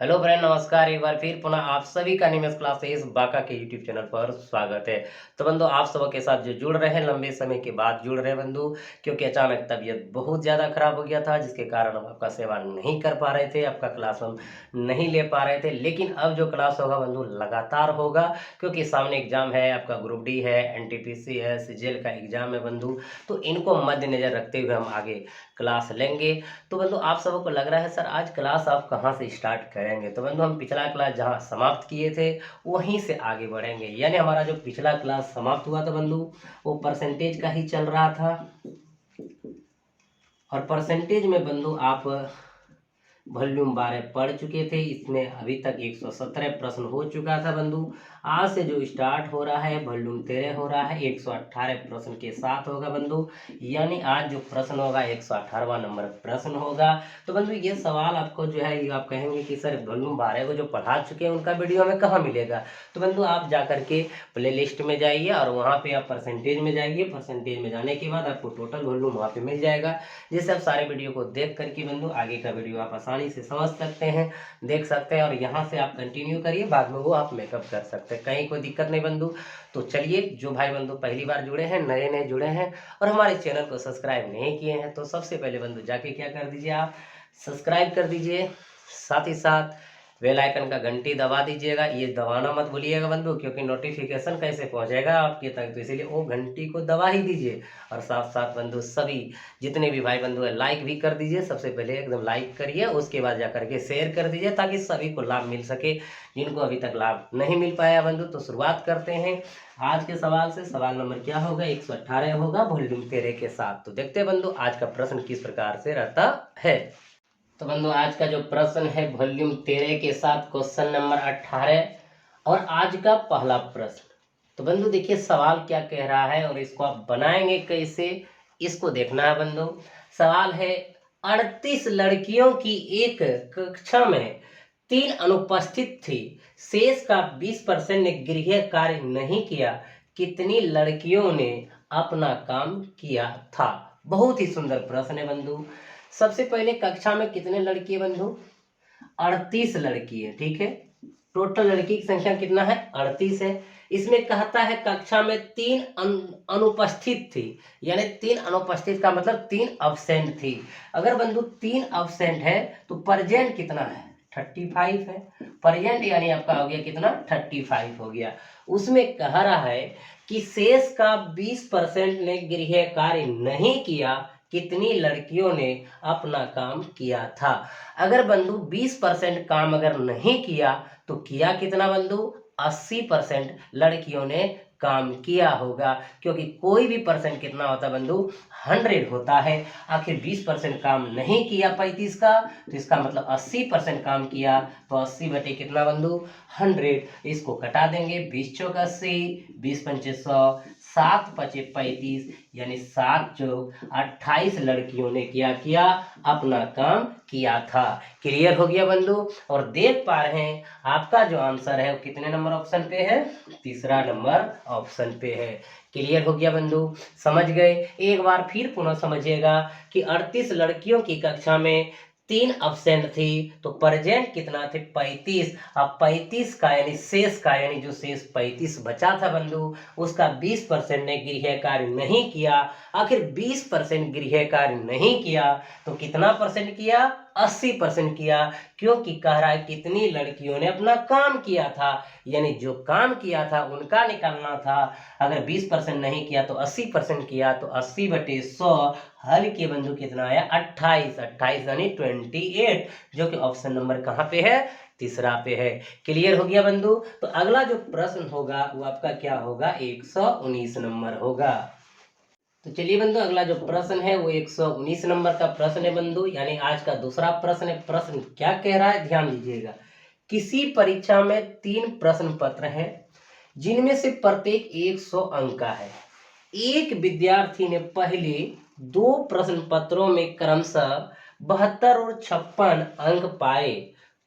Hello friend, नमस्कार। एक बार फिर पुनः आप सभी का निमेश क्लासेस बाका के यूट्यूब चैनल पर स्वागत है। तो बंधु, आप सब के साथ जो जुड़ रहे हैं, लंबे समय के बाद जुड़ रहे हैं बंधु, क्योंकि अचानक तबीयत बहुत ज़्यादा खराब हो गया था, जिसके कारण हम आपका सेवा नहीं कर पा रहे थे, आपका क्लास हम नहीं ले पा रहे थे। लेकिन अब जो क्लास होगा बंधु लगातार होगा, क्योंकि सामने एग्जाम है, आपका ग्रुप डी है, एनटीपीसी है, सीजीएल का एग्जाम है बंधु। तो इनको मद्देनजर रखते हुए हम आगे क्लास लेंगे। तो बंधु, आप सबको लग रहा है सर आज क्लास आप कहाँ से स्टार्ट करेंगे? तो बंधु, हम पिछला क्लास जहाँ समाप्त किए थे वहीं से आगे बढ़ेंगे। यानी हमारा जो पिछला क्लास समाप्त हुआ था बंधु, वो परसेंटेज का ही चल रहा था। और परसेंटेज में बंधु आप वॉल्यूम 12 पढ़ चुके थे। इसमें अभी तक 117 प्रश्न हो चुका था बंधु। आज से जो स्टार्ट हो रहा है वॉल्यूम 13 हो रहा है, 118 प्रश्न के साथ होगा बंधु। यानी आज जो प्रश्न होगा 118वां नंबर प्रश्न होगा। तो बंधु, ये सवाल आपको जो है, ये आप कहेंगे कि सर वॉल्यूम 12 को जो पढ़ा चुके हैं उनका वीडियो हमें कहाँ मिलेगा? तो बंधु, आप जा करके प्ले लिस्ट में जाइए और वहाँ पे आप परसेंटेज में जाइए। परसेंटेज में जाने के बाद आपको टोटल वॉल्यूम वहाँ पे मिल जाएगा, जिससे आप सारे वीडियो को देख करके बंधु आगे का वीडियो आप आसानी से समझ सकते हैं, देख सकते हैं। और यहाँ से आप कंटिन्यू करिए, बाद में वो आप मेकअप कर सकते हैं, कहीं कोई दिक्कत नहीं बंधु। तो चलिए, जो भाई बंधु पहली बार जुड़े हैं, नए नए जुड़े हैं और हमारे चैनल को सब्सक्राइब नहीं किए हैं, तो सबसे पहले बंधु जाके क्या कर दीजिए, आप सब्सक्राइब कर दीजिए। साथ ही साथ बेल आइकन का घंटी दबा दीजिएगा। ये दबाना मत भूलिएगा बंधु, क्योंकि नोटिफिकेशन कैसे पहुंचेगा आपके तक, तो इसीलिए वो घंटी को दबा ही दीजिए। और साथ साथ बंधु सभी जितने भी भाई बंधु है लाइक भी कर दीजिए। सबसे पहले एकदम लाइक करिए, उसके बाद जा करके शेयर कर दीजिए, ताकि सभी को लाभ मिल सके, जिनको अभी तक लाभ नहीं मिल पाया बंधु। तो शुरुआत करते हैं आज के सवाल से। सवाल नंबर क्या होगा? 118 होगा वॉल्यूम 13 के साथ। तो देखते हैं बंधु आज का प्रश्न किस प्रकार से रहता है। तो बंधु, आज का जो प्रश्न है वॉल्यूम 13 के साथ क्वेश्चन नंबर 18 और आज का पहला प्रश्न। तो बंधु देखिए सवाल क्या कह रहा है और इसको आप बनाएंगे कैसे, इसको देखना है बंधु। सवाल है, 38 लड़कियों की एक कक्षा में 3 अनुपस्थित थी, शेष का 20% ने गृह कार्य नहीं किया, कितनी लड़कियों ने अपना काम किया था? बहुत ही सुंदर प्रश्न है बंधु। सबसे पहले कक्षा में कितने लड़की है बंधु? 38 लड़की है, ठीक है। टोटल लड़की की संख्या कितना है? 38 है। इसमें कहता है कक्षा में 3 अनुपस्थित थी, यानी 3 अनुपस्थित का मतलब 3 अब्सेंट थी। अगर बंधु 3 अब्सेंट है तो प्रेजेंट कितना है? 35 है। प्रेजेंट यानी आपका हो गया कितना? 35 हो गया। उसमें कह रहा है कि शेष का 20% ने गृह कार्य नहीं किया, कितनी लड़कियों ने अपना काम किया था? अगर बंधु 20% काम अगर नहीं किया तो किया कितना बंधु? 80% लड़कियों ने काम किया होगा, क्योंकि कोई भी परसेंट कितना होता है बंधु? 100 होता है। आखिर 20% काम नहीं किया 35 का, तो इसका मतलब 80% काम किया, तो 80 बटे कितना बंधु? 100। इसको कटा देंगे, 20 चौक 80, 20 पंचे 100, 7 पचे 35, यानी 7 चौक 28 लड़कियों ने क्या किया? अपना काम किया था। क्लियर हो गया बंधु? और देख पा रहे हैं आपका जो आंसर है वो कितने नंबर ऑप्शन पे है? तीसरा नंबर ऑप्शन पे है। क्लियर हो गया बंधु? समझ गए? एक बार फिर पुनः समझिएगा कि 38 लड़कियों की कक्षा में 3 अब्सेंट थी, तो प्रेजेंट कितना थे? 35। अब 35 का यानी शेष का, यानी जो शेष 35 बचा था बंधु, उसका 20% ने गृह कार्य नहीं किया। आखिर 20% गृह कार्य नहीं किया तो कितना परसेंट किया? 80% किया, क्योंकि कह रहा है कितनी लड़कियों ने अपना काम किया था, यानी जो काम किया था उनका निकालना था। अगर 20% नहीं किया तो 80% किया, तो 80 बटे 100 हल के बंधु कितना आया? 28। 28 यानी 28, जो कि ऑप्शन नंबर कहाँ पे है? तीसरा पे है। क्लियर हो गया बंधु? तो अगला जो प्रश्न होगा वो आपका क्या होगा? 119 नंबर होगा। तो चलिए बंधु, अगला जो प्रश्न है वो 119 नंबर का प्रश्न है बंधु, यानी आज का दूसरा प्रश्न है। प्रश्न क्या कह रहा है, ध्यान दीजिएगा। किसी परीक्षा में 3 प्रश्न पत्र हैं, जिनमें से प्रत्येक 100 अंक का है। एक विद्यार्थी ने पहले 2 प्रश्न पत्रों में क्रमशः 72 और 56 अंक पाए।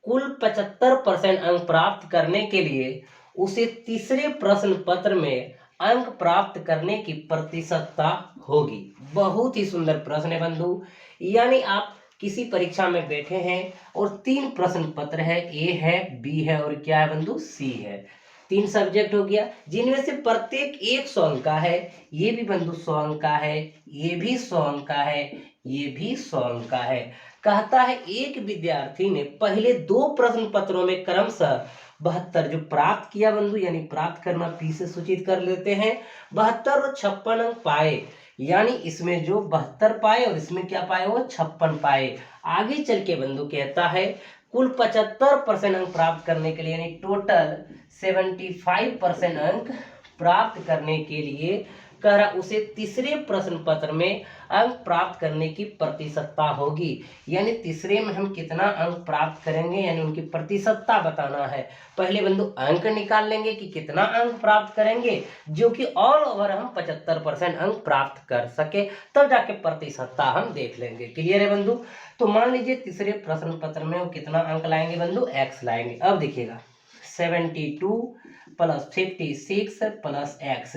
कुल 75% अंक प्राप्त करने के लिए उसे तीसरे प्रश्न पत्र में अंक प्राप्त करने की प्रतिशतता होगी। बहुत ही सुंदर प्रश्न है बंधु। यानी आप किसी परीक्षा में बैठे हैं और 3 प्रश्न पत्र है, ए है, बी है और क्या है बंधु, सी है। 3 सब्जेक्ट हो गया, जिनमें से प्रत्येक 100 अंक का है। ये भी बंधु 100 अंक का है, ये भी 100 अंक का है, ये भी 100 अंक का है। कहता है एक विद्यार्थी ने पहले 2 प्रश्न पत्रों में क्रमशः 72 जो प्राप्त किया बंधु, यानी प्राप्त करना पी से सूचित कर लेते हैं, 72 और 56 अंक पाए। यानी इसमें जो 72 पाए और इसमें क्या पाए, वो 56 पाए। आगे चल के बंधु कहता है कुल 75% अंक प्राप्त करने के लिए, यानी टोटल 75% अंक प्राप्त करने के लिए कह रहा उसे तीसरे प्रश्न पत्र में अंक प्राप्त करने की प्रतिशतता होगी। यानी तीसरे में हम कितना अंक प्राप्त करेंगे, यानी उनकी प्रतिशतता बताना है। पहले बंधु अंक निकाल लेंगे कि कितना अंक प्राप्त करेंगे, जो कि ऑल ओवर हम 75% अंक प्राप्त कर सके, तब जाके प्रतिशतता हम देख लेंगे। क्लियर है बंधु। तो मान लीजिए तीसरे प्रश्न पत्र में वो कितना अंक लाएंगे बंधु, एक्स लाएंगे। अब देखिएगा 72 प्लस 56 प्लस एक्स,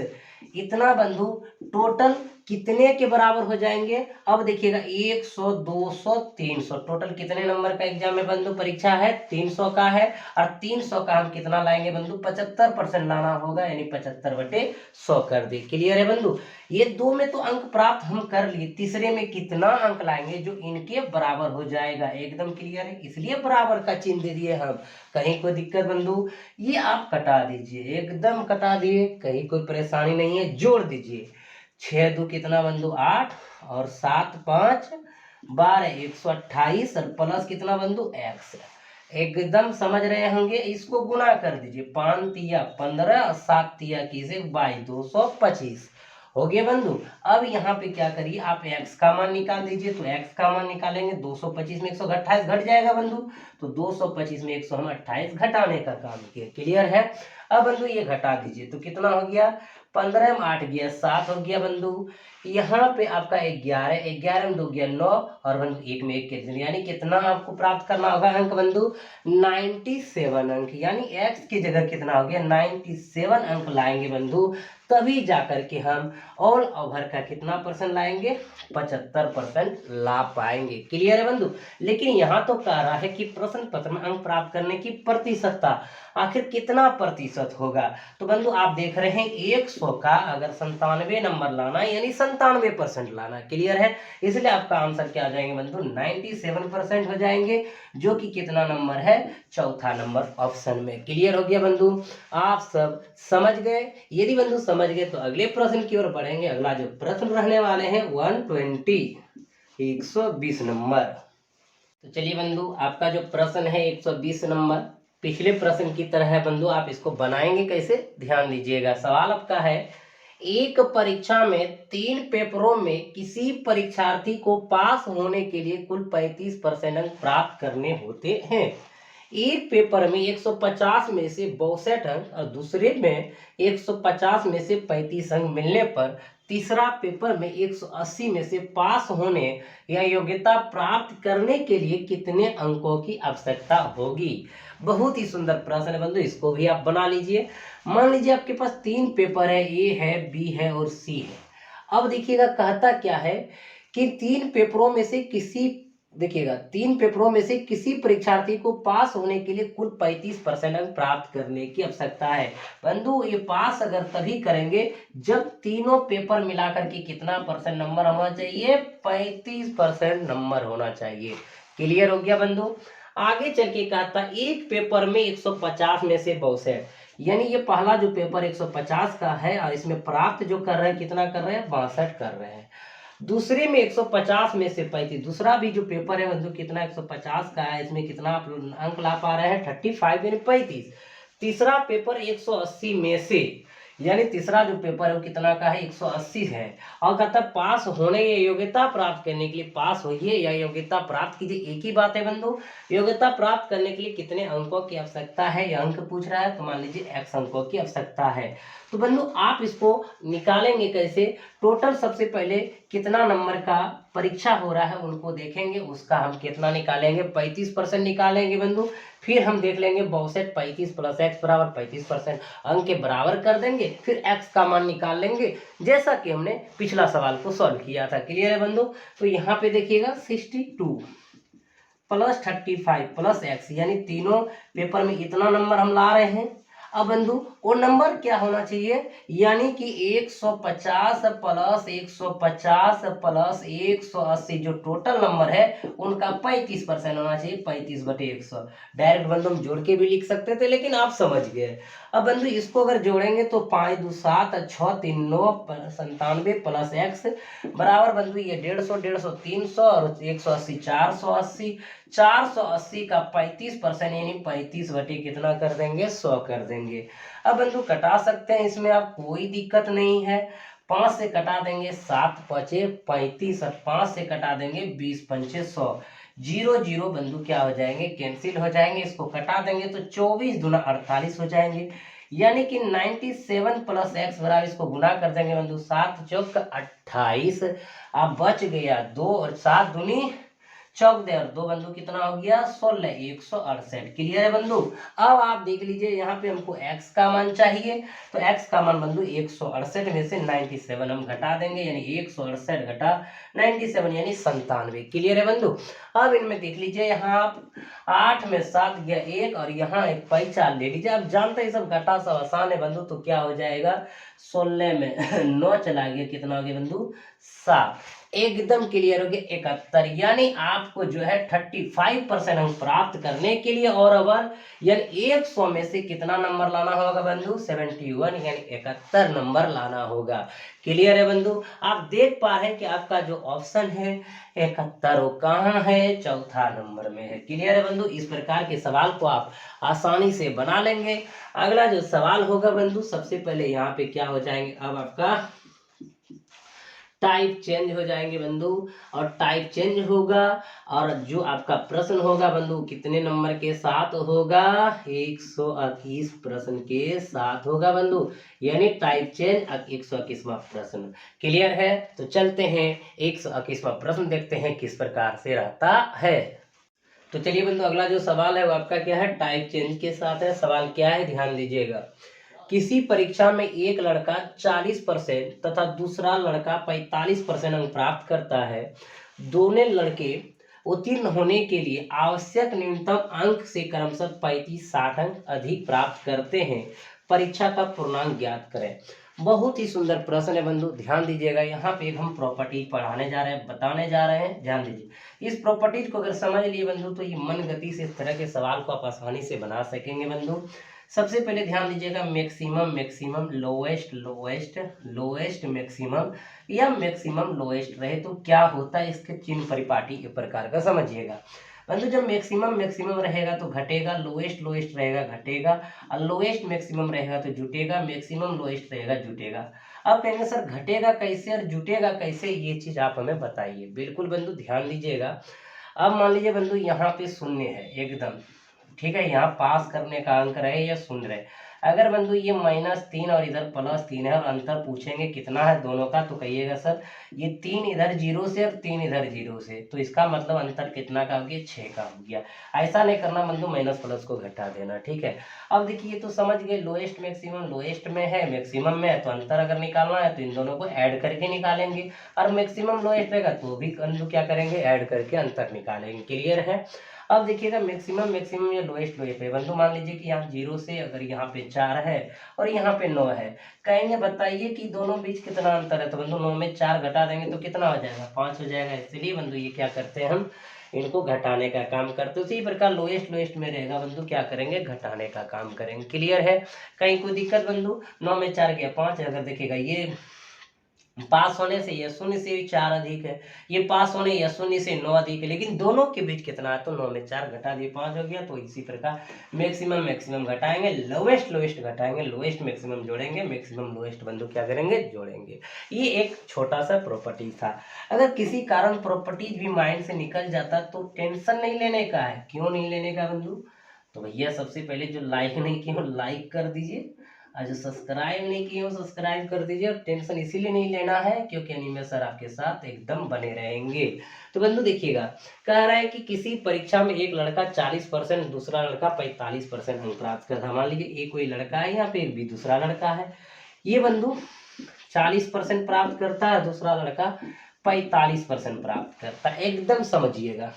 इतना बंधु टोटल कितने के बराबर हो जाएंगे। अब देखिएगा 100 200 300, टोटल कितने नंबर का एग्जाम में बंधु परीक्षा है, 300 का है। और 300 का हम कितना लाएंगे बंधु, 75% लाना होगा, यानी 75/100 कर दी। क्लियर है बंधु। ये 2 में तो अंक प्राप्त हम कर लिए, तीसरे में कितना अंक लाएंगे जो इनके बराबर हो जाएगा। एकदम क्लियर है, इसलिए बराबर का चिन्ह दे दिए हम। कहीं कोई दिक्कत बंधु, ये आप कटा दीजिए, एकदम कटा दिए, कहीं कोई परेशानी नहीं है। जोड़ दीजिए, 6 2 कितना बंधु 8 और 7 5 12, 128 और प्लस कितना बंधु एक्स। एकदम समझ रहे होंगे। इसको गुना कर दीजिए, 5 तिया 15 और 7 तिया की से 22, 225 हो गया बंधु। अब यहाँ पे क्या करिए, आप x का मान निकाल दीजिए। तो x का मान निकालेंगे, 225 में 128 घट जाएगा बंधु, तो 225 में 128 घटाने का काम किया। क्लियर है। अब बंधु ये घटा दीजिए, तो कितना हो गया, 15 में 8 गया 7 हो गया बंधु। यहाँ पे आपका 11, 11 में 2 गया 9 और बंधु 1 में 1 कैंसिल, यानी कितना आपको प्राप्त करना होगा अंक बंधु, 97 अंक। यानी x की जगह कितना हो गया, 97 अंक लाएंगे बंधु, तभी जाकर के हम ऑल ओवर का कितना परसेंट लाएंगे, 75% ला पाएंगे। क्लियर है बंधु। लेकिन यहाँ तो कह रहा है कि प्रश्न पत्र में अंक प्राप्त करने की प्रतिशतता, आखिर कितना प्रतिशत होगा। तो बंधु आप देख रहे हैं 100 का अगर 97 नंबर लाना है, यानी 97% लाना। क्लियर है। इसलिए आपका आंसर क्या आ जाएंगे बंधु, 97% हो जाएंगे, जो कि कितना नंबर है, चौथा नंबर ऑप्शन में। क्लियर हो गया बंधु। आप सब समझ गए। यदि बंधु समझ गए तो अगले प्रश्न की ओर बढ़ेंगे। अगला जो प्रश्न रहने वाले हैं 120 120 नंबर। तो चलिए बंधु, आपका जो प्रश्न है 120 नंबर पिछले प्रश्न की तरह है बंधु। आप इसको बनाएंगे कैसे, ध्यान दीजिएगा। सवाल आपका है, एक परीक्षा में 3 पेपरों में किसी परीक्षार्थी को पास होने के लिए कुल 35% अंक प्राप्त करने होते हैं। एक पेपर में 150 में से 62 अंक और दूसरे में 150 में से 35 अंक मिलने पर तीसरा पेपर में 180 में से पास होने या योग्यता प्राप्त करने के लिए कितने अंकों की आवश्यकता होगी। बहुत ही सुंदर प्रश्न है बंधु, इसको भी आप बना लीजिए। मान लीजिए आपके पास 3 पेपर है, ए है, बी है और सी है। अब देखिएगा कहता क्या है कि 3 पेपरों में से किसी, देखिएगा 3 पेपरों में से किसी परीक्षार्थी को पास होने के लिए कुल 35% अंक प्राप्त करने की आवश्यकता है। बंधु ये पास अगर तभी करेंगे जब तीनों पेपर मिलाकर के कितना परसेंट नंबर होना चाहिए, 35% नंबर होना चाहिए। क्लियर हो गया बंधु। आगे चल के कहता एक पेपर में 150 में से 62, यानी ये पहला जो पेपर 150 का है और इसमें प्राप्त जो कर रहे हैं कितना कर रहे हैं, 62 कर रहे हैं। दूसरे में 150 में से 35, दूसरा भी जो पेपर है बंधु कितना 150 का है, इसमें कितना आप अंक ला पा रहे हैं, 35 यानी 35। तीसरा पेपर 180 में से, यानी तीसरा जो पेपर है वो कितना का है, 180 है। और कहता है पास होने या योग्यता प्राप्त करने के लिए, पास होइए या योग्यता प्राप्त कीजिए, एक ही बात है बंधु। योग्यता प्राप्त करने के लिए कितने अंकों की आवश्यकता है, यह अंक पूछ रहा है, तो मान लीजिए x अंकों की आवश्यकता है। तो बंधु आप इसको निकालेंगे कैसे, टोटल सबसे पहले कितना नंबर का परीक्षा हो रहा है उनको देखेंगे, उसका हम कितना निकालेंगे, 35% निकालेंगे बंधु। फिर हम देख लेंगे 62 35 प्लस x बराबर 35%, अंक के बराबर कर देंगे, फिर x का मान निकाल लेंगे, जैसा कि हमने पिछला सवाल को सॉल्व किया था। क्लियर है बंधु। तो यहाँ पे देखिएगा 62 +35 प्लस x, यानी तीनों पेपर में इतना नंबर हम ला रहे हैं। अब बंधु वो नंबर क्या होना चाहिए, यानी कि 150 प्लस 150 प्लस 180 जो टोटल नंबर है उनका 35% होना चाहिए, 35/100। डायरेक्ट बंधु हम जोड़ के भी लिख सकते थे, लेकिन आप समझ गए। अब बंधु इसको अगर जोड़ेंगे तो 5 2 7 6 3 9 97 प्लस x बराबर बंधु ये 150 150 300 और 180 480। 480 का 35% यानी 35 बटे कितना कर देंगे, 100 कर देंगे। अब बंधु कटा सकते हैं, इसमें आप कोई दिक्कत नहीं है। 5 से कटा देंगे 7 5 35 और 5 से कटा देंगे 20 5 100। 0 0 बंधु क्या हो जाएंगे, कैंसिल हो जाएंगे। इसको कटा देंगे तो 24 दूना 48 हो जाएंगे, यानी कि 97 प्लस x बराबर, इसको गुना कर देंगे बंधु 7 चौक 28। अब बच गया 2 और 7 दूनी चौक दे और 2 बंधु कितना हो गया, 16 168। क्लियर है बंधु। अब आप देख लीजिए यहाँ पे हमको x का मान चाहिए, तो x का मान बंधु 168 में से 97 हम घटा देंगे, यानी 168 घटा 97 यानी 97। क्लियर है बंधु। अब इनमें देख लीजिए, यहाँ आप 8 में 7 गया 1 और यहाँ एक पैसा ले लीजिए। आप जानते हैं सब घटा सब आसान है बंधु, तो क्या हो जाएगा, 16 में 9 चला गया, कितना हो गया बंधु, 7। एकदम क्लियर हो गया 71। यानी आपको जो है 35% अंक प्राप्त करने के लिए और अवर यानी 100 में से कितना नंबर लाना होगा बंधु, 71 यानी 71 नंबर लाना होगा। क्लियर है बंधु। आप देख पा रहे हैं कि आपका जो ऑप्शन है 71 वो कहाँ है, चौथा नंबर में है। क्लियर है बंधु। इस प्रकार के सवाल को आप आसानी से बना लेंगे। अगला जो सवाल होगा बंधु, सबसे पहले यहाँ पे क्या हो जाएंगे, अब आपका टाइप चेंज हो जाएंगे बंधु, और टाइप चेंज होगा और जो आपका प्रश्न होगा बंधु कितने नंबर के साथ होगा, 121 प्रश्न के साथ होगा बंधु, यानी टाइप चेंज 121वां प्रश्न। क्लियर है। तो चलते हैं 121वां प्रश्न देखते हैं किस प्रकार से रहता है। तो चलिए बंधु, अगला जो सवाल है वो आपका क्या है, टाइप चेंज के साथ है। सवाल क्या है, ध्यान दीजिएगा। किसी परीक्षा में एक लड़का 40% तथा दूसरा लड़का 45% अंक प्राप्त करता है। दोनों लड़के उत्तीर्ण होने के लिए आवश्यक न्यूनतम अंक से क्रमशः 35-60 अंक अधिक प्राप्त करते हैं। परीक्षा का पूर्णांक ज्ञात करें। बहुत ही सुंदर प्रश्न है बंधु, ध्यान दीजिएगा। यहाँ पे हम प्रॉपर्टीज पढ़ाने जा रहे हैं, बताने जा रहे हैं, ध्यान दीजिए। इस प्रॉपर्टीज को अगर समझ लिए बंधु तो ये मन गति से इस तरह के सवाल को आप आसानी से बना सकेंगे बंधु। सबसे पहले ध्यान दीजिएगा, maximum maximum lowest lowest lowest maximum या मैक्सिमम लोएस्ट रहे तो क्या होता है, इसके चिन्ह परिपाटी इस प्रकार का समझिएगा बंधु। जब मैक्सिमम मैक्सिमम रहेगा तो घटेगा, लोएस्ट लोएस्ट रहेगा घटेगा, और लोएस्ट मैक्सिमम रहेगा तो जुटेगा, मैक्सिमम लोएस्ट रहेगा जुटेगा। अब कहेंगे सर घटेगा कैसे और जुटेगा कैसे, ये चीज आप हमें बताइए। बिल्कुल बंधु, ध्यान दीजिएगा। अब मान लीजिए बंधु यहाँ पे शून्य है एकदम, ठीक है, यहाँ पास करने का अंक रहे या शून्य रहे। अगर बंधु ये -3 और इधर +3 है और अंतर पूछेंगे कितना है दोनों का, तो कहिएगा सर ये 3 इधर 0 से और 3 इधर 0 से, तो इसका मतलब अंतर कितना का हो गया, 6 का हो गया। ऐसा नहीं करना बंधु, माइनस प्लस को घटा देना, ठीक है। अब देखिए तो समझ गए, लोएस्ट मैक्सिमम लोएस्ट में है, मैक्सिमम में है, तो अंतर अगर निकालना है तो इन दोनों को ऐड करके निकालेंगे, और मैक्सिमम लोएस्ट रहेगा तो भी बंधु क्या करेंगे, ऐड करके अंतर निकालेंगे। क्लियर है। अब देखिएगा मैक्सिमम मैक्सिमम या लोएस्ट लोएस्ट है बंधु। मान लीजिए कि यहाँ 0 से अगर यहाँ पे 4 है और यहाँ पे 9 है, कहेंगे बताइए कि दोनों बीच कितना अंतर है, तो बंधु 9 में 4 घटा देंगे तो कितना हो जाएगा, 5 हो जाएगा। इसलिए बंधु ये क्या करते हैं, हम इनको घटाने का काम करते हैं। उसी प्रकार लोएस्ट लोएस्ट में रहेगा बंधु, क्या करेंगे, घटाने का काम करेंगे। क्लियर है। कहीं कोई दिक्कत बंधु, 9 में 4 गया 5, अगर देखिएगा ये पास होने से या शून्य से 4 अधिक है, ये पास होने या शून्य से 9 अधिक है, लेकिन दोनों के बीच कितना है, तो 9 में 4 घटा दिए 5 हो गया। तो इसी प्रकार मैक्सिमम मैक्सिमम घटाएंगे, लोएस्ट लोएस्ट घटाएंगे, लोएस्ट मैक्सिमम जोड़ेंगे, मैक्सिमम लोएस्ट बंधु क्या करेंगे, जोड़ेंगे। ये एक छोटा सा प्रॉपर्टी था। अगर किसी कारण प्रॉपर्टीज भी माइंड से निकल जाता तो टेंशन नहीं लेने का है। क्यों नहीं लेने का बंधु, तो भैया सबसे पहले जो लाइक नहीं किए हो लाइक कर दीजिए, और जो सब्सक्राइब नहीं किए हो सब्सक्राइब कर दीजिए। और टेंशन इसीलिए नहीं लेना है क्योंकि अनिमेश सर आपके साथ एकदम बने रहेंगे। तो बंधु देखिएगा, कह रहा है कि किसी परीक्षा में एक लड़का 40%, दूसरा लड़का 45% अंक प्राप्त करता है। मान लीजिए एक कोई लड़का है, यहाँ पे एक भी दूसरा लड़का है। ये बंधु 40% प्राप्त करता है, दूसरा लड़का 45% प्राप्त करता है। एकदम समझिएगा,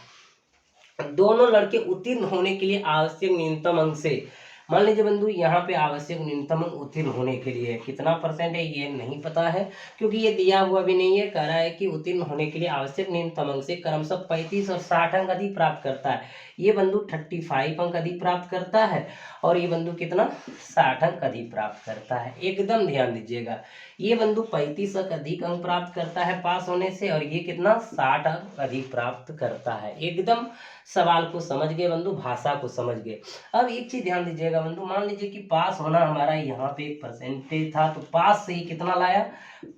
दोनों लड़के उत्तीर्ण होने के लिए आवश्यक न्यूनतम अंक से, मान लीजिए बंधु यहाँ पे आवश्यक न्यूनतम अंक उत्तीर्ण होने के लिए कितना परसेंट है ये नहीं पता है, क्योंकि ये दिया हुआ भी नहीं है। कह रहा है कि उत्तीर्ण होने के लिए आवश्यक न्यूनतम अंक से क्रमशः 35 और 60 अंक अधिक प्राप्त करता है। ये बंधु 35 अंक अधिक प्राप्त करता है और ये बंधु कितना 60 अंक अधिक प्राप्त करता है। एकदम ध्यान दीजिएगा, ये बंधु 35 अंक अधिक अंक प्राप्त करता है पास होने से और ये कितना 60 अंक अधिक प्राप्त करता है। एकदम सवाल को समझ गए बंधु, भाषा को समझ गए। अब एक चीज ध्यान दीजिएगा बंधु, मान लीजिए कि पास होना हमारा यहाँ पे एक परसेंटेज था, तो पास से ही कितना लाया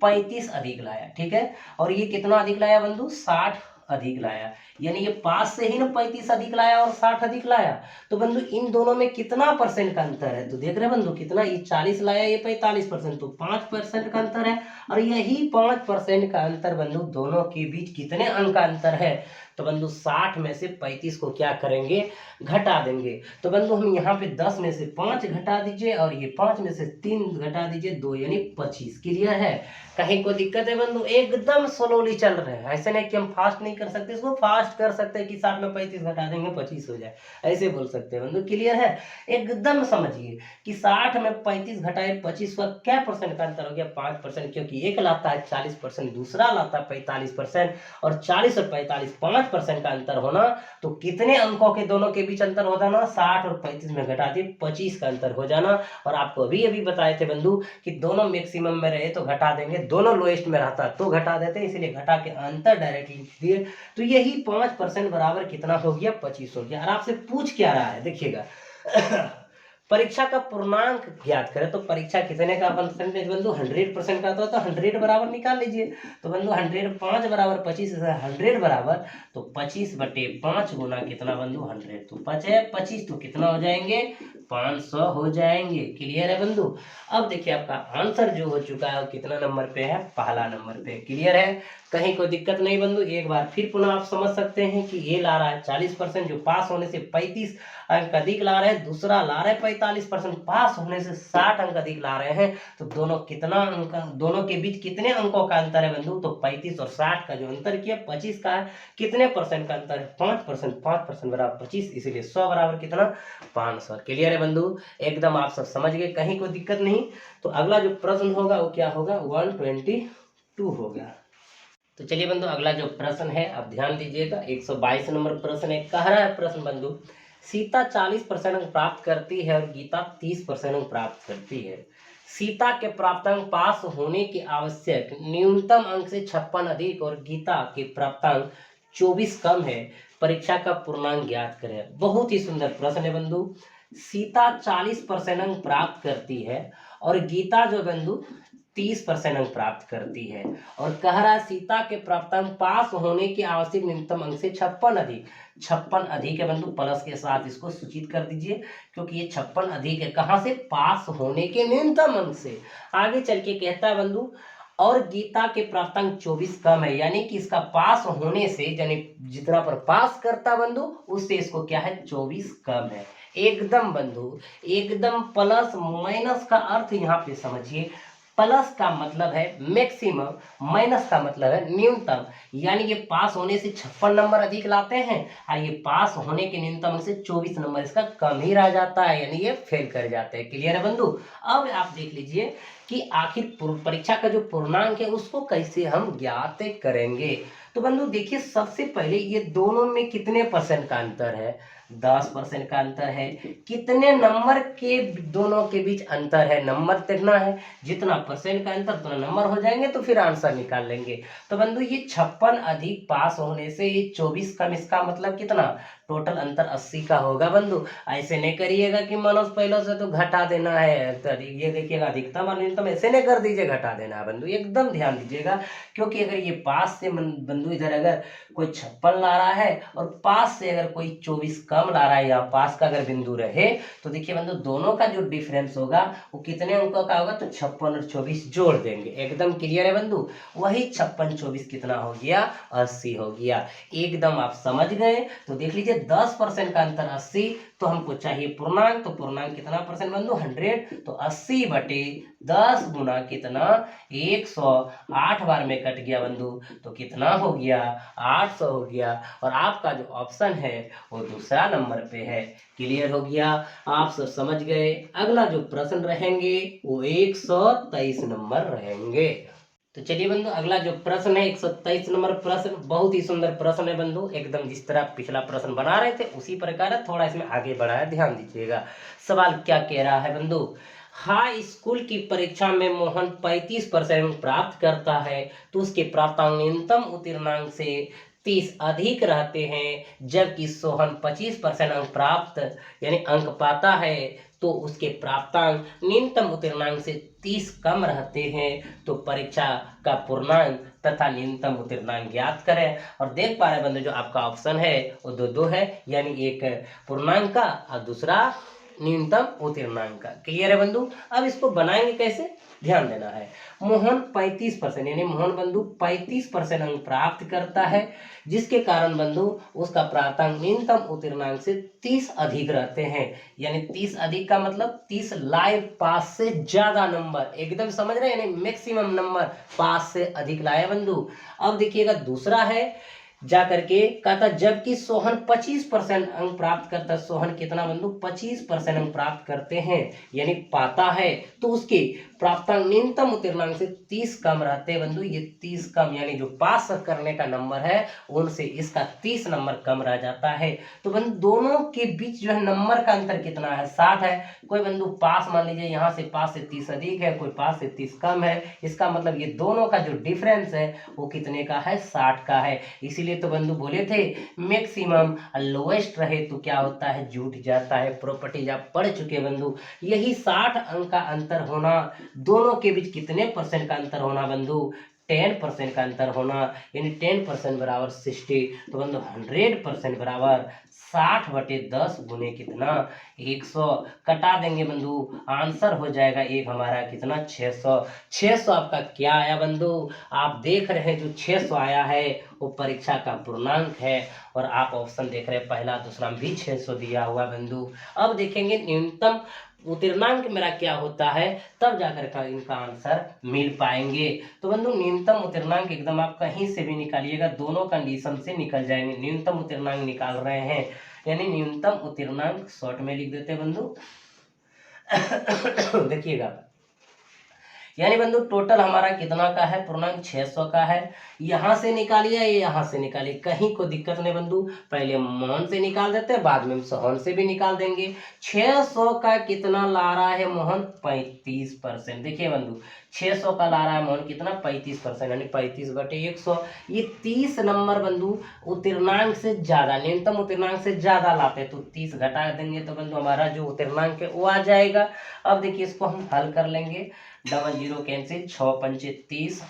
35 अधिक लाया, ठीक है। और ये कितना अधिक लाया बंधु 60 अधिक लाया, यानी ये पास से ही ना 35 अधिक लाया और 60 अधिक लाया। तो बंधु इन दोनों में कितना परसेंट का अंतर है, तो देख रहे हैं बंधु कितना, ये 40 लाया ये 45%, तो 5% का अंतर है। और यही 5% का अंतर बंधु दोनों के बीच कितने अंक का अंतर है, तो बंधु 60 में से 35 को क्या करेंगे घटा देंगे। तो बंधु हम यहाँ पे 10 में से 5 घटा दीजिए और ये 5 में से 3 घटा दीजिए, 2 यानी 25। क्लियर है, कहीं कोई दिक्कत है बंधु? एकदम स्लोली चल रहे हैं, ऐसे नहीं कि हम फास्ट नहीं कर सकते, इसको फास्ट कर सकते हैं कि 60 में 35 घटा देंगे 25 हो जाए, ऐसे बोल सकते हैं बंधु। क्लियर है, एकदम समझिए कि 60 में 35 घटाए 25 का क्या परसेंट का अंतर हो गया 5%, क्योंकि एक लाता है 40%, दूसरा लाता है 45%, और 40 और 45 5% का अंतर होना, तो कितने अंकों के दोनों के बीच अंतर हो जाना 60 और 35 में घटा दिए 25 का अंतर हो जाना। और आपको अभी अभी बताए थे बंधु कि दोनों मैक्सिमम में रहे तो घटा देंगे, दोनों लोएस्ट में रहता तो घटा देते, इसलिए घटा के अंतर डायरेक्टली लिख दिए। तो यही 5% बराबर कितना हो गया 25 हो गया। और आपसे पूछ क्या रहा है देखिएगा परीक्षा का पूर्णांक ज्ञात करें, तो परीक्षा कितने का परसेंटेज बंधु 100% का, तो 100 बराबर निकाल लीजिए। तो बंधु 100 5 बराबर 25, 100 बराबर तो 25/5 गुना कितना बंधु 100, तो 25 तो कितना हो जाएंगे 500 हो जाएंगे। क्लियर है बंधु? अब देखिए आपका आंसर जो हो चुका है वो कितना नंबर पे है, पहला नंबर पे। क्लियर है, कहीं कोई दिक्कत नहीं बंधु। एक बार फिर पुनः आप समझ सकते हैं कि ये ला रहा है 40%, जो पास होने से 35 अंक अधिक ला रहे हैं, दूसरा ला रहे हैं 45%, पास होने से 60 अंक अधिक ला रहे हैं। तो दोनों कितना अंक, दोनों के बीच कितने अंकों का अंतर है बंधु, तो 35 और 60 का जो अंतर किया 25 का है। कितने परसेंट का अंतर है 5%, 5% बराबर 25, इसीलिए 100 बराबर कितना 500। क्लियर है बंधु, एकदम आप सब समझ गए, कहीं कोई दिक्कत नहीं। तो अगला जो प्रश्न होगा वो क्या होगा 122 होगा। तो चलिए बंधु अगला जो प्रश्न है अब ध्यान दीजिएगा, 122 नंबर प्रश्न है। कह रहा है प्रश्न बंधु, सीता 40% अंक प्राप्त करती है और गीता 30% अंक प्राप्त करती है। सीता के प्राप्तांक पास होने के आवश्यक न्यूनतम अंक से 56 अधिक और गीता के प्राप्तांक 24 कम है। परीक्षा का पूर्णांक ज्ञात करें। बहुत ही सुंदर प्रश्न है बंधु। सीता 40% अंक प्राप्त करती है और गीता जो बंधु 30% अंक प्राप्त करती है, और कह रहा है सीता के प्राप्तांक पास होने के आवश्यक न्यूनतम अंक से 56 अधिक। 56 अधिक है बंधु, प्लस के साथ इसको सूचित कर दीजिए, क्योंकि ये 56 अधिक है कहाँ से, पास होने के न्यूनतम अंक से। आगे चल के कहता है बंधु, और गीता के प्राप्तांक 24 कम है, यानी कि इसका पास होने से, यानी जितना पर पास करता बंधु उससे इसको क्या है 24 कम है। एकदम बंधु, एकदम प्लस माइनस का अर्थ यहाँ पे समझिए। प्लस का मतलब है मैक्सिमम, माइनस का मतलब है न्यूनतम, यानी ये पास होने से 56 नंबर अधिक लाते हैं और ये पास होने के न्यूनतम से 24 नंबर इसका कम ही रह जाता है, यानी ये फेल कर जाते हैं। क्लियर है बंधु? अब आप देख लीजिए कि आखिर परीक्षा का जो पूर्णांक है उसको कैसे हम ज्ञात करेंगे। तो बंधु देखिए, सबसे पहले ये दोनों में कितने परसेंट का अंतर है, 10% का अंतर है। कितने नंबर के दोनों के बीच अंतर है, नंबर देखना है, जितना परसेंट का अंतर उतना नंबर हो जाएंगे तो फिर आंसर निकाल लेंगे। तो बंधु ये 56 अधिक पास होने से ये 24 कम, इसका मतलब कितना, टोटल अंतर 80 का होगा बंधु। ऐसे नहीं करिएगा कि मनोज पहले से तो घटा देना है, तो ये देखिएगा अधिकतम और न्यूनतम ऐसे नहीं कर दीजिए, घटा देना है बंधु, एकदम ध्यान दीजिएगा। क्योंकि अगर ये पास से बंधु इधर अगर कोई 56 ला रहा है और पास से अगर कोई 24 कम ला रहा है, या पास का अगर बिंदु रहे, तो देखिए बंधु दोनों का जो डिफरेंस होगा वो कितने अंकों का होगा, तो 56 और 24 जोड़ देंगे। एकदम क्लियर है बंधु? वही 56 24 कितना हो गया 80 हो गया। एकदम आप समझ गए। तो देख लीजिए 10% का अंतर 80, तो हमको चाहिए पूर्णांक, तो पूर्णांक कितना परसेंट बंधु 100, तो 80/10 गुना कितना 108 बार में कट गया बंधु, तो कितना हो गया 800 हो गया। और आपका जो ऑप्शन है वो दूसरा नंबर पे है। क्लियर हो गया, आप सब समझ गए। अगला जो प्रश्न रहेंगे वो 123 नंबर रहेंगे। तो चलिए बंधु, अगला जो प्रश्न है 123 नंबर प्रश्न, बहुत ही सुंदर प्रश्न है बंधु, एकदम जिस तरह पिछला प्रश्न बना रहे थे उसी प्रकार है, थोड़ा इसमें आगे बढ़ाया, ध्यान दीजिएगा। सवाल क्या कह रहा है बंधु, हाई स्कूल की परीक्षा में मोहन 35% प्राप्त करता है, तो उसके प्राप्तांक न्यूनतम उत्तीर्णांक से 30 अधिक रहते हैं, जबकि सोहन 25% अंक प्राप्त यानी अंक पाता है, तो उसके प्राप्तांक न्यूनतम उत्तीर्णांक से 30 कम रहते हैं, तो परीक्षा का पूर्णांक तथा न्यूनतम उत्तीर्णांक ज्ञात करें। और देख पा रहे बंधु जो आपका ऑप्शन है वो दो है, यानी एक पूर्णांक का और दूसरा न्यूनतम उत्तीर्णांक का। क्लियर है बंधु, अब इसको बनाएंगे कैसे, ध्यान देना है। मोहन 35% यानी मोहन बंधु 35% अंक प्राप्त करता है, जिसके कारण बंधु उसका प्राप्तांक न्यूनतम उत्तीर्णांक से 30 अधिक रहते हैं, यानी 30 अधिक का मतलब 30 लाइव पास से ज्यादा नंबर, एकदम समझ रहे हैं, यानी मैक्सिमम नंबर पास से अधिक लाए बंधु। अब देखिएगा दूसरा है जा करके कहता, जबकि सोहन 25% अंक प्राप्त करता है, सोहन कितना बंधु 25% अंक प्राप्त करते हैं यानी पाता है, तो उसके प्राप्तांक न्यूनतम उत्तीर्णांक से 30 कम रहते हैं बंधु। ये 30 कम यानी जो पास करने का नंबर है उनसे इसका 30 नंबर कम रह जाता है। तो बंधु दोनों के बीच जो है नंबर का अंतर कितना है 60 है। कोई बंधु पास मान लीजिए यहाँ से पास से 30 अधिक है, कोई पास से 30 कम है, इसका मतलब ये दोनों का जो डिफरेंस है वो कितने का है 60 का है। इसीलिए तो बंधु बोले थे मैक्सिमम लोएस्ट रहे तो क्या होता है जुट जाता है। प्रॉपर्टीज आप पढ़ चुके बंधु। यही 60 अंक का अंतर होना, दोनों के बीच कितने परसेंट का अंतर होना बंधु 10% का अंतर होना, यानी 10% बराबर 60, तो बंधु 100% बराबर 60/10 गुने कितना 100, कटा देंगे बंधु आंसर हो जाएगा एक हमारा कितना 600। 600 आपका क्या आया बंधु, आप देख रहे हैं जो 600 आया है वो परीक्षा का पूर्णांक है, और आप ऑप्शन देख रहे हैं पहला दूसरा भी 600 दिया हुआ बंधु। अब देखेंगे न्यूनतम उत्तीर्णांक मेरा क्या होता है, तब जाकर का इनका आंसर मिल पाएंगे। तो बंधु न्यूनतम उत्तीर्णांक एकदम आप कहीं से भी निकालिएगा, दोनों कंडीशन से निकल जाएंगे। न्यूनतम उत्तीर्णांक निकाल रहे हैं, यानी न्यूनतम उत्तीर्णांक शॉर्ट में लिख देते हैं बंधु। देखिएगा यानी बंधु टोटल हमारा कितना का है पूर्णांक 600 का है। यहाँ से निकालिए यहाँ से निकालिए, कहीं को दिक्कत नहीं बंधु, पहले मोहन से निकाल देते हैं बाद में सोहन से भी निकाल देंगे। 600 का कितना ला रहा है मोहन 35%। देखिए बंधु 600 का ला रहा है मोहन कितना 35%, यानी 35/100। ये 30 नंबर बंधु उत्तीर्णांक से ज्यादा, न्यूनतम उत्तीर्णांक से ज्यादा लाते हैं, तो 30 घटा देंगे तो बंधु हमारा जो उत्तीर्णांक है वो आ जाएगा। अब देखिए इसको हम हल कर लेंगे, डबल जीरो कैंसिल, 6 पंचे 30,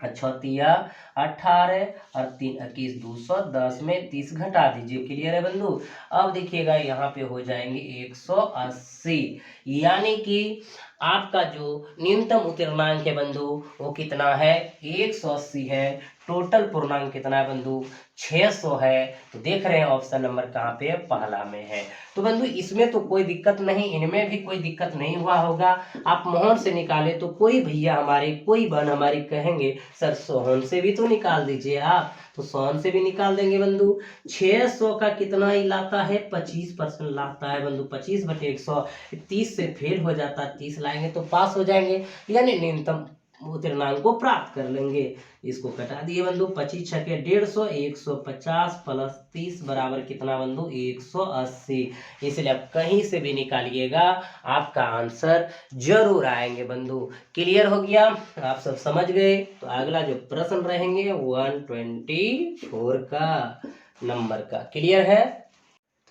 6 18 और 3 21 210 में 30 घटा दीजिए। क्लियर है बंधु। अब देखिएगा यहाँ पे हो जाएंगे 180, यानी कि आपका जो न्यूनतम उत्तीर्णांक है बंधु वो कितना है 180 है। टोटल पूर्णांक कितना है बंधु 600 है। तो देख रहे हैं ऑप्शन नंबर कहाँ पे है, पहला में है। तो बंधु इसमें तो कोई दिक्कत नहीं, इनमें भी कोई दिक्कत नहीं हुआ होगा। आप मोहन से निकाले तो कोई भैया हमारे कोई बहन हमारी कहेंगे सर सोहन से भी तो निकाल दीजिए आप, तो सोहन से भी निकाल देंगे बंधु। 600 का कितना ही लाता है 25% लाता है बंधु, 25/100, 30 से फेल हो जाता है, 30 लाएंगे तो पास हो जाएंगे, यानी न्यूनतम उत्तीर्णांक को प्राप्त कर लेंगे। इसको कटा दिए बंधु, 25 छके 150, 150 प्लस 30 बराबर कितना बंधु 180। इसलिए आप कहीं से भी निकालिएगा आपका आंसर जरूर आएंगे बंधु। क्लियर हो गया, आप सब समझ गए। तो अगला जो प्रश्न रहेंगे 124 का नंबर का। क्लियर है।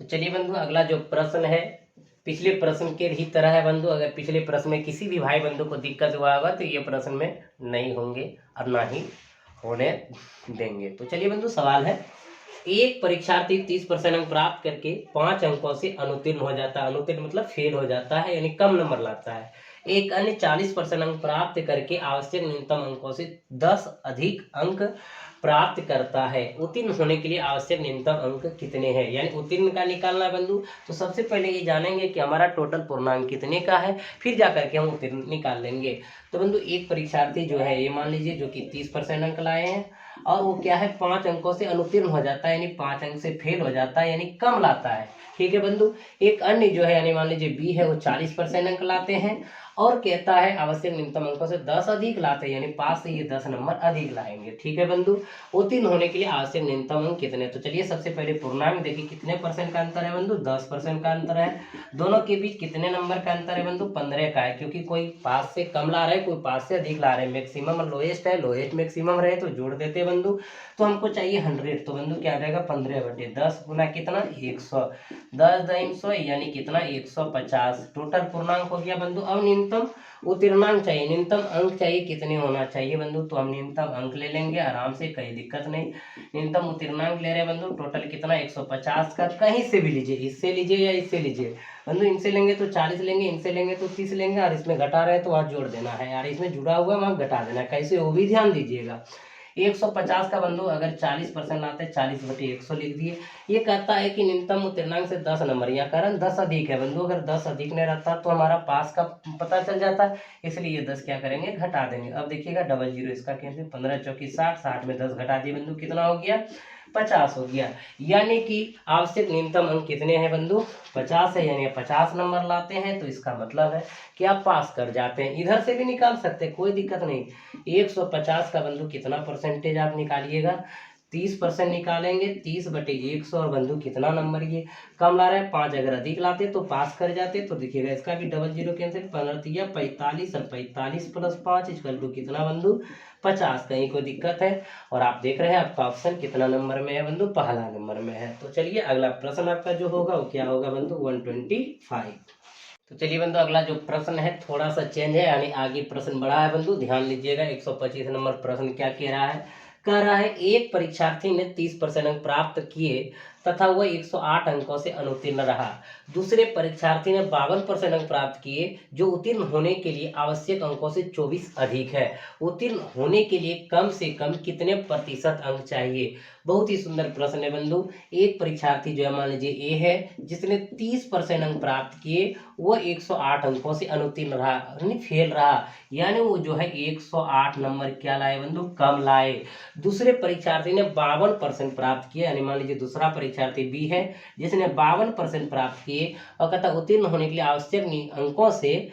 तो चलिए बंधु अगला जो प्रश्न है पिछले प्रश्न के ही तरह है बंधु। अगर पिछले प्रश्न में किसी भी भाई बंधु को दिक्कत हुआ होगा तो ये प्रश्न में नहीं होंगे और ना ही होने देंगे। तो चलिए बंधु सवाल है, एक परीक्षार्थी 30% अंक प्राप्त करके 5 अंकों से अनुत्तीर्ण हो जाता है। अनुत्तीर्ण मतलब फेल हो जाता है, यानी कम नंबर लाता है। एक अन्य 40% अंक प्राप्त करके आवश्यक न्यूनतम अंकों से 10 अधिक अंक प्राप्त करता है। उत्तीर्ण होने के लिए आवश्यक न्यूनतम अंक कितने हैं, यानी उत्तीर्ण का निकालना है बंधु। तो सबसे पहले ये जानेंगे कि हमारा टोटल पूर्णांक कितने का है, फिर जाकर के हम उत्तीर्ण निकाल लेंगे। तो बंधु एक परीक्षार्थी जो है, ये मान लीजिए जो कि 30% अंक लाए हैं, और वो क्या है 5 अंकों से अनुत्तीर्ण हो जाता है, यानी 5 अंक से फेल हो जाता है, यानी कम लाता है। ठीक है बंधु। एक अन्य जो है, यानी मान लीजिए बी है, वो 40% अंक लाते हैं और कहता है आवश्यक न्यूनतम अंकों से 10 अधिक लाते हैं, यानी पास से ये 10 नंबर अधिक लाएंगे। ठीक है बंधु। उत्तीर्ण होने के लिए आवश्यक न्यूनतम अंक कितने, तो चलिए सबसे पहले पूर्णांक देखिए कितने परसेंट का अंतर है बंधु, 10% का अंतर है। दोनों के बीच कितने नंबर का अंतर है बंधु, 15 का है, क्योंकि कोई पास से कम ला रहा है, कोई पास से अधिक ला रहे हैं। मैक्सिमम लोएस्ट है, लोएस्ट मैक्सिमम रहे तो जोड़ देते बंधु। तो हमको चाहिए 100, तो बंधु क्या आ जाएगा 15/10 गुना कितना 100, 10 × 100 यानी कितना 150 टोटल पूर्णांक हो गया बंधु। अब न्यूनतम उत्तीर्णांक चाहिए, न्यूनतम अंक चाहिए, कितने होना चाहिए बंधु, तो हम न्यूनतम अंक ले लेंगे आराम से, कोई दिक्कत नहीं। न्यूनतम उत्तीर्णांक ले रहे हैं बंधु, टोटल कितना 150 का, कहीं से भी लीजिए, इससे लीजिए या इससे लीजिए बंधु। इनसे लेंगे तो 40 लेंगे, इनसे लेंगे तो 30 लेंगे, और इसमें घटा रहे तो वहाँ जोड़ देना है, यार इसमें जुड़ा हुआ वहाँ घटा देना है, कैसे वो भी ध्यान दीजिएगा। 150 का बंधु अगर 40% लाते हैं, 40/100 लिख दिए। ये कहता है कि न्यूनतम उत्तीर्णांक से 10 नंबर, या कारण 10 अधिक है बंधु, अगर 10 अधिक नहीं रहता तो हमारा पास का पता चल जाता है, इसलिए ये 10 क्या करेंगे घटा देंगे। अब देखिएगा 00 इसका कैसे, 15 चौकी 60, 60 में 10 घटा दिए बंधु, कितना हो गया 50 हो गया। यानी कि आवश्यक न्यूनतम अंक कितने हैं बंधु, 50 है, यानी 50 नंबर लाते हैं, तो इसका मतलब है कि आप पास कर जाते हैं। इधर से भी निकाल सकते हैं, कोई दिक्कत नहीं। 150 का बंधु कितना परसेंटेज आप निकालिएगा, 30% निकालेंगे, 30/100, और बंधु कितना नंबर ये कम ला रहा है 5, अगर अधिक लाते तो पास कर जाते। तो देखिएगा इसका भी 00 कैंसिल, 15 45, और 45 + 5 = कितना बंधु 50, कहीं कोई दिक्कत है। और आप देख रहे हैं आपका ऑप्शन कितना नंबर में है बंधु, पहला नंबर में है। तो चलिए अगला प्रश्न आपका जो होगा वो क्या होगा बंधु 125। तो चलिए बंधु अगला जो प्रश्न है थोड़ा सा चेंज है, यानी आगे प्रश्न बढ़ा है बंधु, ध्यान लीजिएगा। 125 नंबर प्रश्न क्या कह रहा है, कह रहा है एक परीक्षार्थी ने 30% अंक प्राप्त किए तथा वह 108 अंकों से अनुत्तीर्ण रहा। दूसरे परीक्षार्थी ने 52% अंक प्राप्त किए, जो उत्तीर्ण होने के लिए आवश्यक अंकों से 24 अधिक है। उत्तीर्ण होने के लिए कम से कम कितने प्रतिशत अंक चाहिए। बहुत ही सुंदर प्रश्न है बंधु। एक परीक्षार्थी जो है मान लीजिए ए है, जिसने 30% अंक प्राप्त किए, वह 108 अंकों से अनुत्तीर्ण रहा, यानी फेल रहा, यानी वो जो है 108 नंबर क्या लाए बंधु, कम लाए। दूसरे परीक्षार्थी ने 52% प्राप्त किए, यानी मान लीजिए दूसरा परीक्षार्थी बी है, जिसने 52% प्राप्त किए, और कहता उत्तीर्ण होने के लिए आवश्यक अंकों से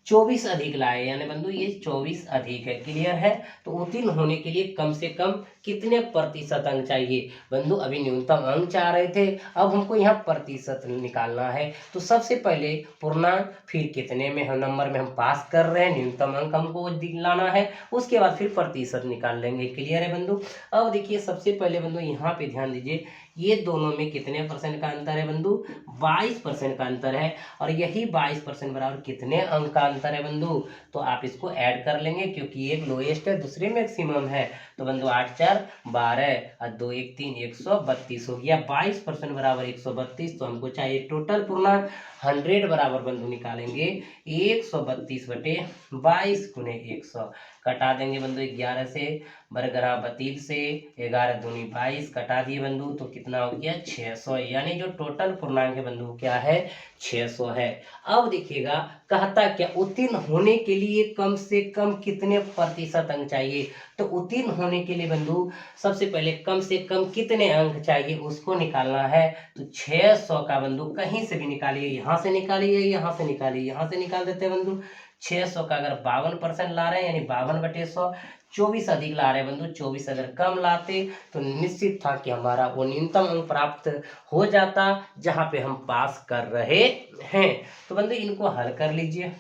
24 अधिक लाए, यानी बंधु ये 24 अधिक है। क्लियर है। तो उत्तीर्ण होने के लिए कम से कम कितने प्रतिशत अंक चाहिए बंधु, अभी न्यूनतम अंक चाह रहे थे, अब हमको यहाँ प्रतिशत निकालना है। तो सबसे पहले पूर्णांक, फिर कितने में हम नंबर में हम पास कर रहे हैं, न्यूनतम अंक हमको दिलाना है, उसके बाद फिर प्रतिशत निकाल लेंगे। क्लियर है बंधु। अब देखिए सबसे पहले बंधु यहाँ पे ध्यान दीजिए, ये दोनों में कितने परसेंट का अंतर है बंधु, 22% का अंतर है, और यही 22% बराबर कितने अंक का अंतर है बंधु, तो आप इसको ऐड कर लेंगे, क्योंकि एक लोएस्ट है दूसरे मैक्सिमम है। तो बंधु 8 × 4 = 12, और 2 × 1 = 3, 132 हो गया। 22% बराबर 132, तो हमको चाहिए टोटल पूर्णांक 100 बराबर बंधु निकालेंगे 132/22 × 100, कटा देंगे बंधु 11 से, बरगरा 32 से, 11 दूनी 22, कटा दिए बंधु, तो कितना हो गया 600, यानी जो टोटल पूर्णांक है बंधु क्या है 600 है। अब देखिएगा कहता क्या, उत्तीर्ण होने के लिए कम से कम कितने प्रतिशत अंक चाहिए। तो उत्तीर्ण होने के लिए बंधु सबसे पहले कम से कम कितने अंक चाहिए उसको निकालना है। तो 600 का बंधु कहीं से भी निकालिए, यहाँ से निकालिए, यहाँ से निकालिए, यहाँ से निकाल देते हैं बंधु। 600 का अगर 52% ला रहे हैं, यानी 52/100, 24 अधिक ला रहे हैं बंधु, 24 अगर कम लाते तो निश्चित था कि हमारा वो न्यूनतम अंक प्राप्त हो जाता जहां पे हम पास कर रहे हैं। तो बंधु इनको हल कर लीजिए।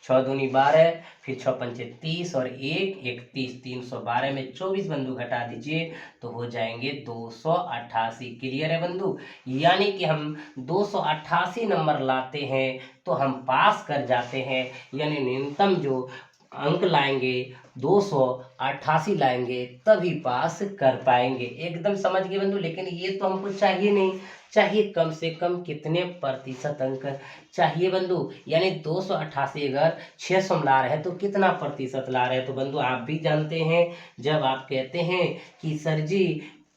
6 दूनी 12, फिर 6 पंचे 30, और 1 31, 312 में 24 बंधु घटा दीजिए, तो हो जाएंगे 288। क्लियर है बंधु। यानी कि हम 288 नंबर लाते हैं तो हम पास कर जाते हैं, यानी न्यूनतम जो अंक लाएंगे 288 लाएंगे तभी पास कर पाएंगे। एकदम समझ गए बंधु। लेकिन ये तो हमको चाहिए नहीं, चाहिए कम से कम कितने प्रतिशत अंक चाहिए बंधु, यानी 288 अगर 600 ला रहे हैं तो कितना प्रतिशत ला रहे हैं। तो बंधु आप भी जानते हैं, जब आप कहते हैं कि सर जी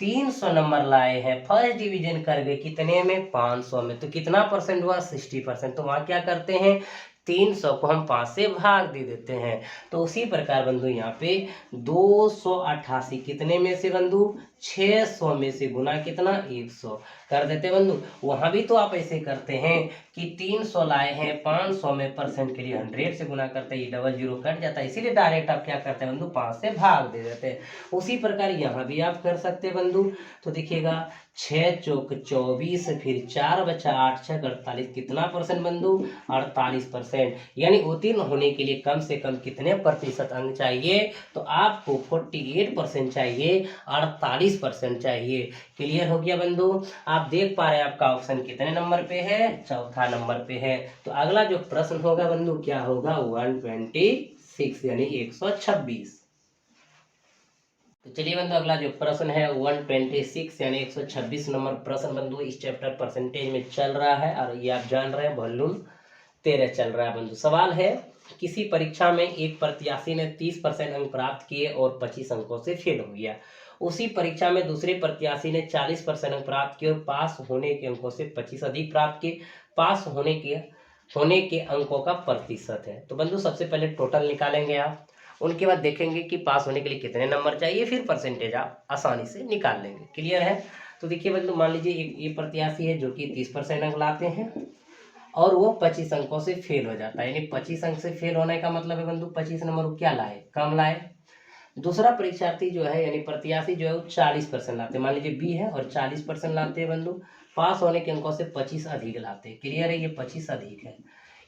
300 नंबर लाए हैं, फर्स्ट डिवीजन कर गए कितने में 500 में, तो कितना परसेंट हुआ 60%। तो वहाँ क्या करते हैं 300 को हम 5 से भाग दे देते हैं। तो उसी प्रकार बंधु यहाँ पे 288 कितने में से बंधु 600 में से गुना कितना 100 कर देते बंधु। वहां भी तो आप ऐसे करते हैं कि 300 लाए हैं 500 में, परसेंट के लिए 100 से गुना करते हैं, ये डबल जीरो कट जाता है, इसीलिए डायरेक्ट आप क्या करते हैं बंधु 5 से भाग दे देते हैं। उसी प्रकार यहाँ भी आप कर सकते हैं बंधु। तो देखिएगा 6 चौक 24, फिर 4 बचा 8 6 48, कितना परसेंट बंधु 48%। यानी उत्तीर्ण होने के लिए कम से कम कितने प्रतिशत अंक चाहिए, तो आपको 48% चाहिए, 48% चाहिए। क्लियर हो गया बंधु। आप देख पा रहे हैं आपका ऑप्शन कितने नंबर पे है, चौथा नंबर पे है। तो अगला जो प्रश्न होगा बंधु क्या होगा 126 यानी 126। तो चलिए बंधु अगला जो प्रश्न है 126 यानी 126 नंबर प्रश्न बंधु इस चैप्टर परसेंटेज में चल रहा है, और ये आप जान रहे हैं वॉल्यूम 13 चल रहा है बंधु। सवाल है, किसी परीक्षा में एक प्रत्याशी ने 30% अंक प्राप्त किए और 25 अंकों से फेल हो गया। उसी परीक्षा में दूसरे प्रत्याशी ने 40% अंक प्राप्त किए और पास होने के अंकों से 25 अधिक प्राप्त किए। पास होने के अंकों का प्रतिशत है। तो बंधु सबसे पहले टोटल निकालेंगे आप, उनके बाद देखेंगे कि पास होने के लिए कितने नंबर चाहिए, फिर परसेंटेज आप आसानी से निकाल लेंगे। क्लियर है। तो देखिए बंधु मान लीजिए एक ये प्रत्याशी है जो कि 30% अंक लाते हैं और वो 25 अंकों से फेल हो जाता है, यानी 25 अंक से फेल होने का मतलब है बंधु 25 नंबर क्या लाए, कम लाए। दूसरा परीक्षार्थी जो है यानी प्रत्याशी जो है वो 40% लाते हैं, मान लीजिए बी है और 40% लाते हैं बंधु, पास होने के अंकों से 25 अधिक लाते हैं। क्लियर है, ये 25 अधिक है,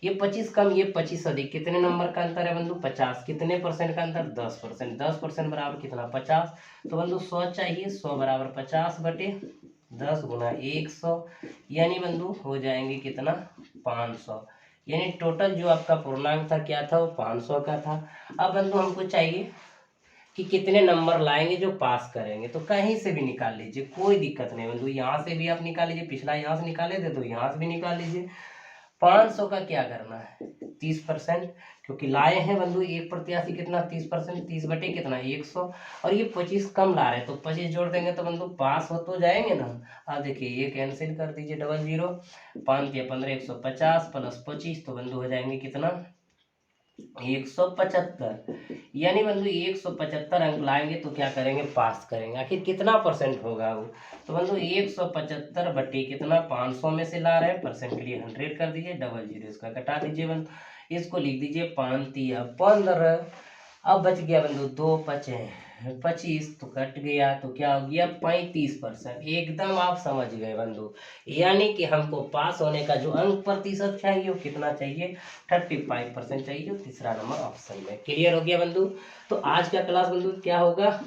ये 25 कम, ये 25 अधिक, कितने नंबर का अंतर है बंधु 50। कितने परसेंट का अंतर 10%। 10% बराबर कितना 50। तो बंधु 100 चाहिए, 100 बराबर 50 बटे 10 गुना 100, यानी बंधु हो जाएंगे कितना 500। यानी टोटल जो आपका पूर्णांक था क्या था वो 500 का था। अब बंधु हमको चाहिए कि कितने नंबर लाएंगे जो पास करेंगे, तो कहीं से भी निकाल लीजिए, कोई दिक्कत नहीं बंधु। यहाँ से भी आप निकाल लीजिए, पिछला यहाँ से निकाले थे तो यहाँ से भी निकाल लीजिए। 500 का क्या करना है 30%, क्योंकि लाए हैं बंधु एक प्रत्याशी कितना 30%, 30 बटे कितना 100, और ये 25 कम ला रहे हैं तो 25 जोड़ देंगे तो बंधु पास हो तो जाएंगे ना। अब देखिए ये कैंसिल कर दीजिए, डबल जीरो, 5 के 15 150 प्लस 25, तो बंधु हो जाएंगे कितना 175। यानी बंधु 175 अंक लाएंगे तो क्या करेंगे पास करेंगे। आखिर कितना परसेंट होगा वो, तो बंधु 175 बटे कितना 500 में से ला रहे हैं, परसेंट के लिए 100 कर दीजिए, डबल जीरो इसका कटा दीजिए बंधु, इसको लिख दीजिए 5 तिया 15। अब बच गया बंधु 2 बचे 25, तो कट गया तो क्या हो गया 35%। एकदम आप समझ गए बंधु, यानी कि हमको पास होने का जो अंक प्रतिशत चाहिए वो कितना चाहिए 35% चाहिए, तीसरा नंबर ऑप्शन में। क्लियर हो गया बंधु। तो आज का क्लास बंधु क्या होगा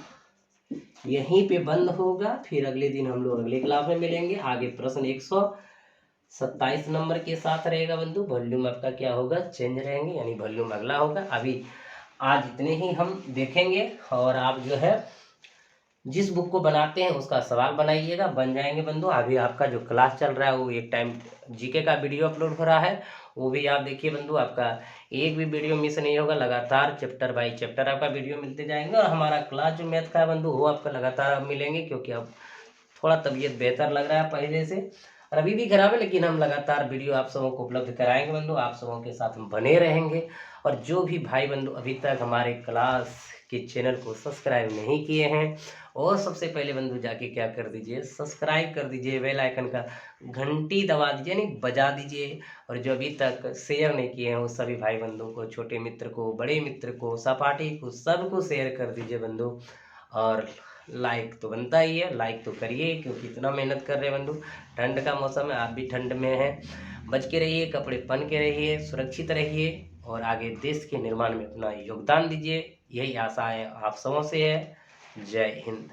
यहीं पे बंद होगा, फिर अगले दिन हम लोग अगले क्लास में मिलेंगे। आगे प्रश्न 127 नंबर के साथ रहेगा बंधु। वॉल्यूम आपका क्या होगा चेंज रहेंगे, यानी वॉल्यूम अगला होगा। अभी आज इतने ही हम देखेंगे, और आप जो है जिस बुक को बनाते हैं उसका सवाल बनाइएगा, बन जाएंगे बंधु। अभी आपका जो क्लास चल रहा है वो एक टाइम जीके का वीडियो अपलोड हो रहा है, वो भी आप देखिए बंधु, आपका एक भी वीडियो मिस नहीं होगा। लगातार चैप्टर बाय चैप्टर आपका वीडियो मिलते जाएंगे, और हमारा क्लास जो मैथ का है बंधु वो आपका लगातार आप मिलेंगे, क्योंकि अब थोड़ा तबीयत बेहतर लग रहा है पहले से, और अभी भी खराब है, लेकिन हम लगातार वीडियो आप सबों को उपलब्ध कराएंगे बंधु। आप सबों के साथ हम बने रहेंगे। और जो भी भाई बंधु अभी तक हमारे क्लास के चैनल को सब्सक्राइब नहीं किए हैं, और सबसे पहले बंधु जाके क्या कर दीजिए सब्सक्राइब कर दीजिए, बेल आइकन का घंटी दबा दीजिए, यानी बजा दीजिए। और जो अभी तक शेयर नहीं किए हैं वो सभी भाई बंधु को, छोटे मित्र को, बड़े मित्र को, सपाटी को, सबको शेयर कर दीजिए बंधु। और लाइक तो बनता ही है, लाइक तो करिए, क्योंकि इतना मेहनत कर रहे हैं बंधु। ठंड का मौसम है, आप भी ठंड में हैं, बच के रहिए, कपड़े पहन के रहिए, सुरक्षित रहिए, और आगे देश के निर्माण में अपना योगदान दीजिए। यही आशा है आप सबों से है। जय हिंद।